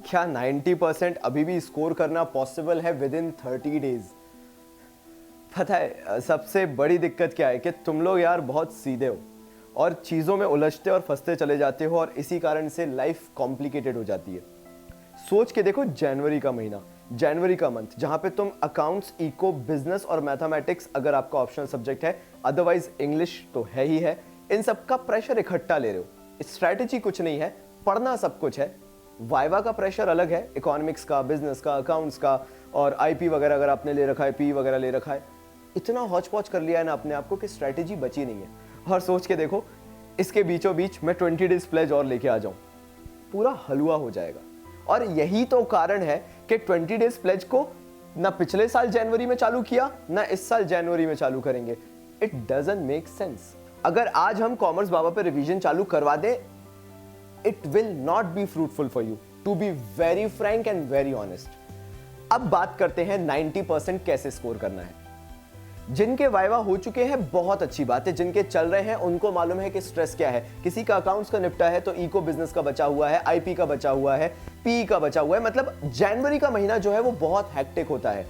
क्या 90% अभी भी स्कोर करना पॉसिबल है विद इन 30 डेज? पता है सबसे बड़ी दिक्कत क्या है कि तुम लोग यार बहुत सीधे हो और चीज़ों में उलझते और फंसते चले जाते हो और इसी कारण से लाइफ कॉम्प्लिकेटेड हो जाती है। सोच के देखो, जनवरी का महीना, जनवरी का मंथ, जहां पे तुम अकाउंट्स, इको, बिजनेस और मैथमेटिक्स अगर आपका ऑप्शनल सब्जेक्ट है, अदरवाइज इंग्लिश तो है ही है, इन सब का प्रेशर इकट्ठा ले रहे हो। स्ट्रैटेजी कुछ नहीं है, पढ़ना सब कुछ है। वाइवा का प्रेशर अलग है, इकोनॉमिक्स का, बिजनेस का, अकाउंट्स का, और आईपी वगैरह अगर आपने ले रखा है, पी वगैरह ले रखा है, इतना हौच पौच कर लिया है ना अपने आप को कि स्ट्रैटेजी बची नहीं है। और सोच के देखो, इसके बीचों बीच मैं 20 डेज प्लेज और लेके आ जाऊं, पूरा हलवा हो जाएगा। और यही तो कारण है कि 20 डेज प्लेज को ना पिछले साल जनवरी में चालू किया, ना इस साल जनवरी में चालू करेंगे। It doesn't make sense. अगर आज हम कॉमर्स बाबा पे रिवीजन चालू करवा दें, it will not be fruitful for you, to be very frank and very honest. अब बात करते हैं 90% कैसे स्कोर करना है। जिनके वाइवा हो चुके हैं बहुत अच्छी बात है, जिनके चल रहे हैं उनको मालूम है कि स्ट्रेस क्या है। किसी का अकाउंट्स का निपटा है तो इको बिजनेस का बचा हुआ है, आईपी का बचा हुआ है, पी का बचा हुआ है। मतलब जनवरी का महीना जो है वो बहुत हेक्टिक होता है।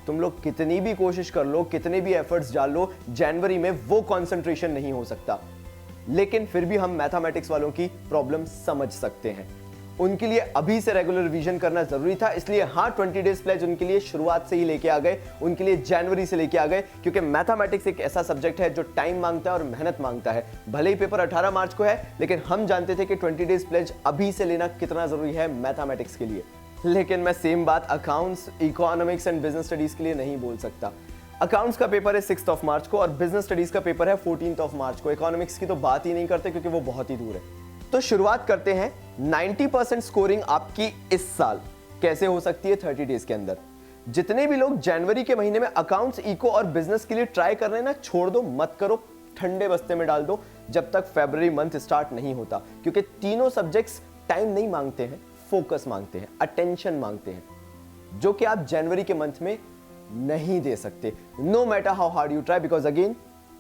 तुम लोग कितनी भी कोशिश कर लो, कितने भी एफर्ट्स डाल लो, जनवरी में वो कंसंट्रेशन नहीं हो सकता। लेकिन फिर भी हम मैथमेटिक्स वालों की प्रॉब्लम समझ सकते हैं। उनके लिए अभी से रेगुलर रिवीजन करना जरूरी था, इसलिए हाँ 20 डेज प्लेज उनके लिए शुरुआत से ही लेके आ गए, उनके लिए जनवरी से लेके आ गए। क्योंकि मैथमेटिक्स एक ऐसा सब्जेक्ट है जो टाइम मांगता है और मेहनत मांगता है। भले ही पेपर 18 मार्च को है, लेकिन हम जानते थे कि 20 डेज प्लेज अभी से लेना कितना जरूरी है मैथमेटिक्स के लिए। लेकिन मैं सेम बात accounts, economics and business studies के लिए नहीं बोल सकता। अकाउंट्स का पेपर है 6 मार्च को और बिजनेस स्टडीज का पेपर है 14 मार्च को। इकोनॉमिक्स की तो बात ही नहीं करते क्योंकि वो बहुत ही दूर है। तो शुरुआत करते हैं। 90% स्कोरिंग आपकी इस साल कैसे हो सकती है 30 डेज के अंदर। जितने भी लोग जनवरी के महीने में अकाउंट्स, इको और बिजनेस के लिए ट्राई कर रहे हैं ना, छोड़ दो, मत करो, ठंडे बस्ते में डाल दो जब तक फरवरी मंथ स्टार्ट नहीं होता। क्योंकि तीनों सब्जेक्ट्स टाइम नहीं मांगते हैं, फोकस मांगते हैं, अटेंशन मांगते हैं, जो कि आप जनवरी के मंथ में नहीं दे सकते, no matter how hard you try. Because again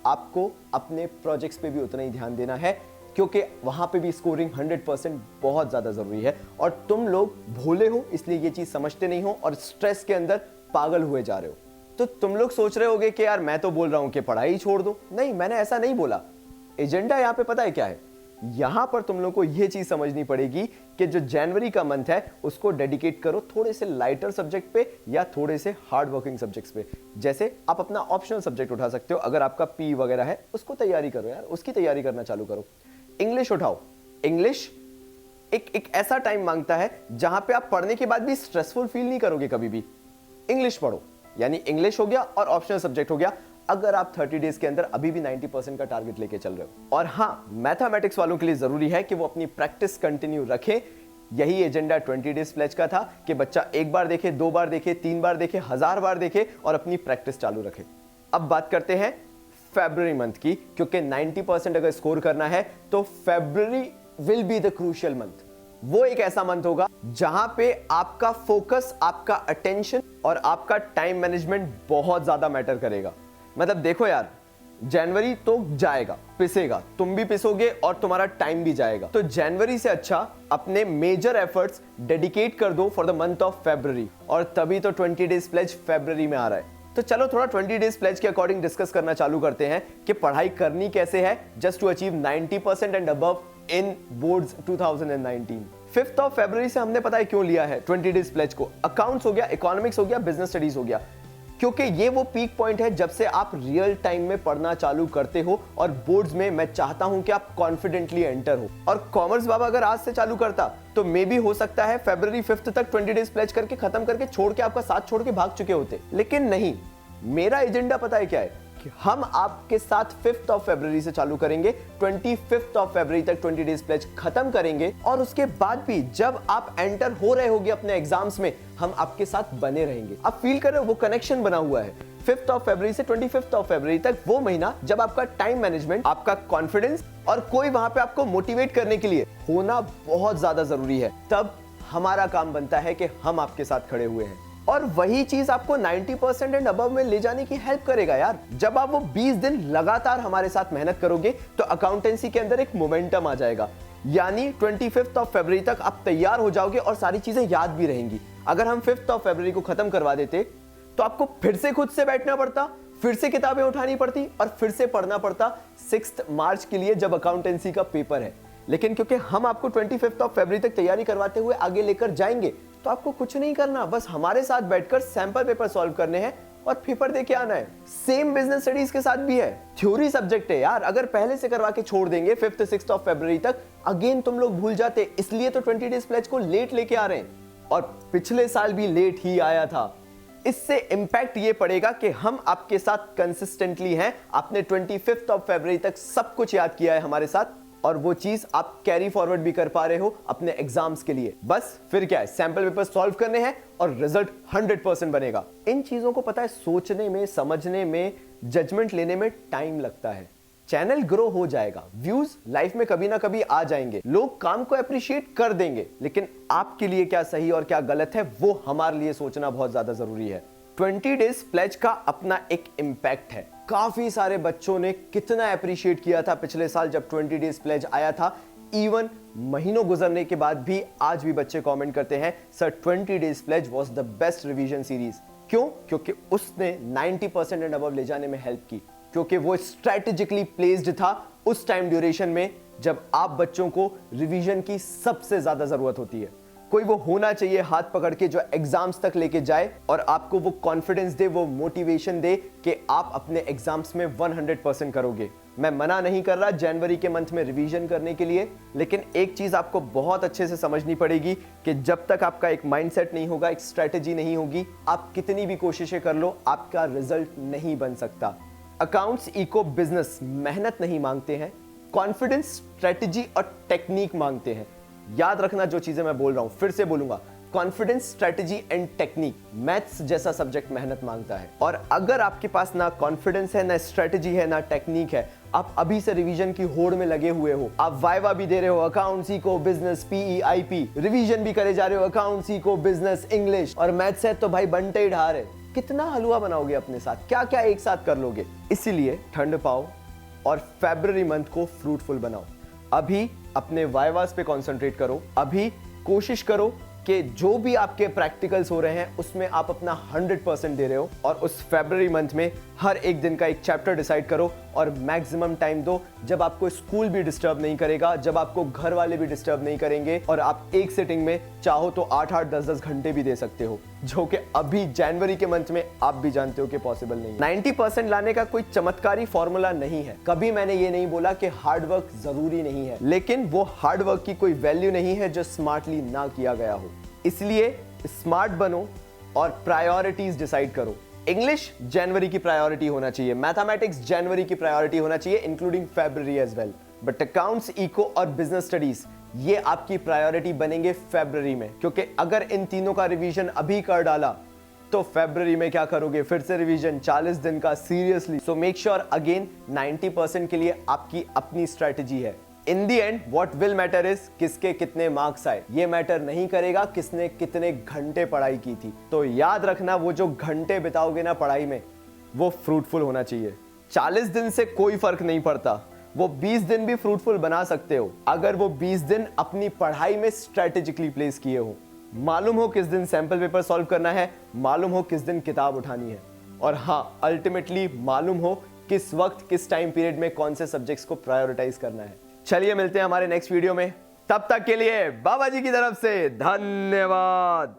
आपको अपने प्रोजेक्ट्स पे भी उतना ही ध्यान देना है, क्योंकि वहां पे भी स्कोरिंग 100% बहुत ज्यादा जरूरी है। और तुम लोग भोले हो इसलिए ये चीज समझते नहीं हो और स्ट्रेस के अंदर पागल हुए जा रहे हो। तो तुम लोग सोच रहे होगे कि यार मैं तो बोल रहा हूं कि पढ़ाई छोड़ दो। नहीं, मैंने ऐसा नहीं बोला। एजेंडा यहां पे पता है क्या है? यहां पर तुम लोग को यह चीज समझनी पड़ेगी कि जो जनवरी का मंथ है उसको डेडिकेट करो थोड़े से लाइटर सब्जेक्ट पे या थोड़े से हार्ड वर्किंग सब्जेक्ट्स पे। जैसे आप अपना ऑप्शनल सब्जेक्ट उठा सकते हो, अगर आपका पी वगैरह है उसको तैयारी करो यार, उसकी तैयारी करना चालू करो। इंग्लिश उठाओ। इंग्लिश एक ऐसा टाइम मांगता है जहां पे आप पढ़ने के बाद भी स्ट्रेसफुल फील नहीं करोगे कभी भी। इंग्लिश पढ़ो, यानी इंग्लिश हो गया और ऑप्शनल सब्जेक्ट हो गया, अगर आप 30 डेज के अंदर अभी भी 90% का टारगेट लेके चल रहे हो। और हाँ, मैथमेटिक्स वालों के लिए जरूरी है कि वो अपनी प्रैक्टिस कंटिन्यू रखें। यही एजेंडा 20 डेज प्लेज का था कि बच्चा एक बार देखे, 2 बार देखे, 3 बार देखे, 1000 बार देखे और अपनी प्रैक्टिस चालू रखे। अब बात करते हैं फरवरी मंथ की, क्योंकि 90% अगर स्कोर करना है तो February will be the crucial month. वो एक ऐसा मंथ होगा जहां पे आपका फोकस, आपका अटेंशन और आपका टाइम मैनेजमेंट बहुत ज्यादा मैटर करेगा। मतलब देखो यार, जनवरी तो जाएगा, पिसेगा, तुम भी पिसोगे और तुम्हारा टाइम भी जाएगा। तो जनवरी से अच्छा अपने मेजर एफर्ट्स डेडिकेट कर दो for the month of February. और तभी तो 20 डेज प्लेज फरवरी में आ रहा है। तो चलो थोड़ा 20 डेज प्लेज के अकॉर्डिंग डिस्कस करना चालू करते हैं कि पढ़ाई करनी कैसे है just to achieve 90% and above in boards 2019। 5 फरवरी से हमने पता है क्यों लिया है 20 डेज प्लेज को। अकाउंट्स हो गया, इकोनॉमिक्स हो गया, बिजनेस स्टडीज हो गया, क्योंकि ये वो पीक पॉइंट है जब से आप रियल टाइम में पढ़ना चालू करते हो और बोर्ड्स में मैं चाहता हूं कि आप कॉन्फिडेंटली एंटर हो। और कॉमर्स बाबा अगर आज से चालू करता तो मे भी हो सकता है फरवरी 5 तक 20 डेज प्लेज करके खत्म करके छोड़ के आपका साथ छोड़ के भाग चुके होते। लेकिन नहीं, मेरा एजेंडा पता है क्या है कि हम आपके साथ 5 फरवरी से चालू करेंगे, 25 फरवरी तक 20 डेज प्लेज खत्म करेंगे और उसके बाद भी जब आप एंटर हो रहे होगे अपने एग्जाम्स में, हम आपके साथ बने रहेंगे। आप फील कर रहे हो वो कनेक्शन बना हुआ है। 5 फरवरी से 25 फरवरी तक वो महीना जब आपका टाइम मैनेजमेंट, आपका कॉन्फिडेंस और कोई वहां पे आपको मोटिवेट करने के लिए होना बहुत ज्यादा जरूरी है। तब हमारा काम बनता है कि हम आपके साथ खड़े हुए हैं। और वही चीज आपको 90% एंड अबव में ले जाने की हेल्प करेगा यार। जब आप वो 20 दिन लगातार हमारे साथ मेहनत करोगे तो अकाउंटेंसी के अंदर एक मोमेंटम आ जाएगा, यानी 25 फरवरी तक आप तैयार हो जाओगे और सारी चीजें याद भी रहेंगी। अगर हम 5 फरवरी को खत्म करवा देते तो आपको फिर से खुद से बैठना पड़ता, फिर से किताबें उठानी पड़ती और फिर से पढ़ना पड़ता 6 मार्च के लिए जब अकाउंटेंसी का पेपर है। लेकिन क्योंकि हम आपको 25 फरवरी तक तैयारी करवाते हुए आगे लेकर जाएंगे तो आपको कुछ नहीं करना, बस हमारे साथ बैठकर सैंपल पेपर सॉल्व करने हैं और पेपर देके आना है। सेम बिजनेस स्टडीज के साथ भी है, थ्योरी सब्जेक्ट है यार। अगर पहले से करवा के छोड़ देंगे 5-6 फरवरी तक, अगेन तुम लोग भूल जाते। इसलिए तो 20 डेज प्लेज को लेट लेके आ रहे हैं और पिछले साल भी लेट ही आया था। इससे इंपैक्ट ये पड़ेगा कि हम आपके साथ कंसिस्टेंटली हैं। आपने 25 फरवरी तक सब कुछ याद किया है हमारे साथ और वो चीज आप कैरी फॉरवर्ड भी कर पा रहे हो अपने एग्जाम्स के लिए। बस फिर क्या है, सैंपल पेपर सॉल्व करने हैं और रिजल्ट 100% बनेगा। इन चीजों को पता है, सोचने में, समझने में, जजमेंट लेने में टाइम लगता है। चैनल ग्रो हो जाएगा, व्यूज लाइफ में कभी ना कभी आ जाएंगे, लोग काम को अप्रिशिएट कर देंगे, लेकिन आपके लिए क्या सही और क्या गलत है वो हमारे लिए सोचना बहुत ज्यादा जरूरी है। 20 डेज प्लेज का अपना एक इंपैक्ट है। काफी सारे बच्चों ने कितना अप्रिशिएट किया था पिछले साल जब 20 डेज प्लेज आया था। इवन महीनों गुजरने के बाद भी आज भी बच्चे कमेंट करते हैं, sir 20 days pledge was the best revision series. क्यों? क्योंकि उसने 90% एंड अबव ले जाने में हेल्प की, क्योंकि वो स्ट्रेटेजिकली प्लेस्ड था उस टाइम ड्यूरेशन में जब आप बच्चों को रिवीजन की सबसे ज्यादा जरूरत होती है। कोई वो होना चाहिए हाथ पकड़ के जो एग्जाम्स तक लेके जाए और आपको वो कॉन्फिडेंस दे, वो मोटिवेशन दे कि आप अपने एग्जाम्स में 100% करोगे। मैं मना नहीं कर रहा जनवरी के मंथ में रिवीजन करने के लिए, लेकिन एक चीज आपको बहुत अच्छे से समझनी पड़ेगी कि जब तक आपका एक माइंडसेट नहीं होगा, एक स्ट्रेटेजी नहीं होगी, आप कितनी भी कोशिशें कर लो, आपका रिजल्ट नहीं बन सकता। अकाउंट्स इको बिजनेस मेहनत नहीं मांगते हैं, कॉन्फिडेंस, स्ट्रेटेजी और टेक्निक मांगते हैं। याद रखना जो चीजें मैं बोल रहा हूं, फिर से बोलूंगा, confidence, strategy and technique. Maths जैसा सब्जेक्ट मेहनत मांगता है और अगर आपके पास ना कॉन्फिडेंस है, ना स्ट्रेटेजी है, ना टेक्निक है, आप अभी से रिवीजन की होड़ में लगे हुए हो, आप वाइवा भी दे रहे हो, accounts eco business PE IP, revision भी करे जा रहे हो, अकाउंट्स इको बिजनेस इंग्लिश और मैथ्स है तो भाई बनते ही ढा रहे, कितना हलवा बनाओगे अपने साथ, क्या क्या एक साथ कर लोगे। इसीलिए ठंड पाओ और फरवरी मंथ को फ्रूटफुल बनाओ। अभी अपने वाइवास पे कंसंट्रेट करो, अभी कोशिश करो कि जो भी आपके प्रैक्टिकल्स हो रहे हैं उसमें आप अपना 100% दे रहे हो और उस फरवरी मंथ में हर एक दिन का एक चैप्टर डिसाइड करो और मैक्सिमम टाइम दो जब आपको स्कूल भी डिस्टर्ब नहीं करेगा, जब आपको घर वाले भी डिस्टर्ब नहीं करेंगे और आप एक सिटिंग में चाहो तो 8-8, 10-10 घंटे भी दे सकते हो, जो कि अभी जनवरी के मंथ में आप भी जानते हो कि पॉसिबल नहीं है। 90% लाने का कोई चमत्कारी फॉर्मूला नहीं है। कभी मैंने ये नहीं बोला कि हार्डवर्क जरूरी नहीं है, लेकिन वो हार्डवर्क की कोई वैल्यू नहीं है जो स्मार्टली ना किया गया हो। इसलिए स्मार्ट बनो और प्रायोरिटीज डिसाइड करो। इंग्लिश जनवरी की प्रायोरिटी होना चाहिए, मैथमेटिक्स जनवरी की प्रायोरिटी होना चाहिए इंक्लूडिंग फरवरी as well, but accounts, eco और बिजनेस स्टडीज ये आपकी प्रायोरिटी बनेंगे फरवरी में, क्योंकि अगर इन तीनों का रिवीजन अभी कर डाला तो फरवरी में क्या करोगे, फिर से रिवीजन 40 दिन का, seriously. So make sure again 90% के लिए आपकी अपनी स्ट्रेटेजी है। In the end what will matter is किसके कितने मार्क्स आए, ये मैटर नहीं करेगा किसने कितने घंटे पढ़ाई की थी। तो याद रखना, वो जो घंटे बिताओगे ना पढ़ाई में वो फ्रूटफुल होना चाहिए। 40 दिन से कोई फर्क नहीं पड़ता, वो 20 दिन भी फ्रूटफुल बना सकते हो अगर वो 20 दिन अपनी पढ़ाई में स्ट्रेटेजिकली प्लेस किए हो। मालूम हो किस दिन सैंपल पेपर सॉल्व करना है, मालूम हो किस दिन किताब उठानी है, और हाँ अल्टीमेटली मालूम हो किस वक्त, किस टाइम पीरियड में कौन से सब्जेक्ट्स को प्रायोरिटाइज करना है। चलिए मिलते हैं हमारे नेक्स्ट वीडियो में, तब तक के लिए बाबा जी की तरफ से धन्यवाद।